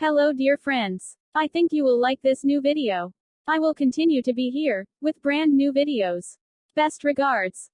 Hello dear friends. I think you will like this new video. I will continue to be here, with brand new videos. Best regards.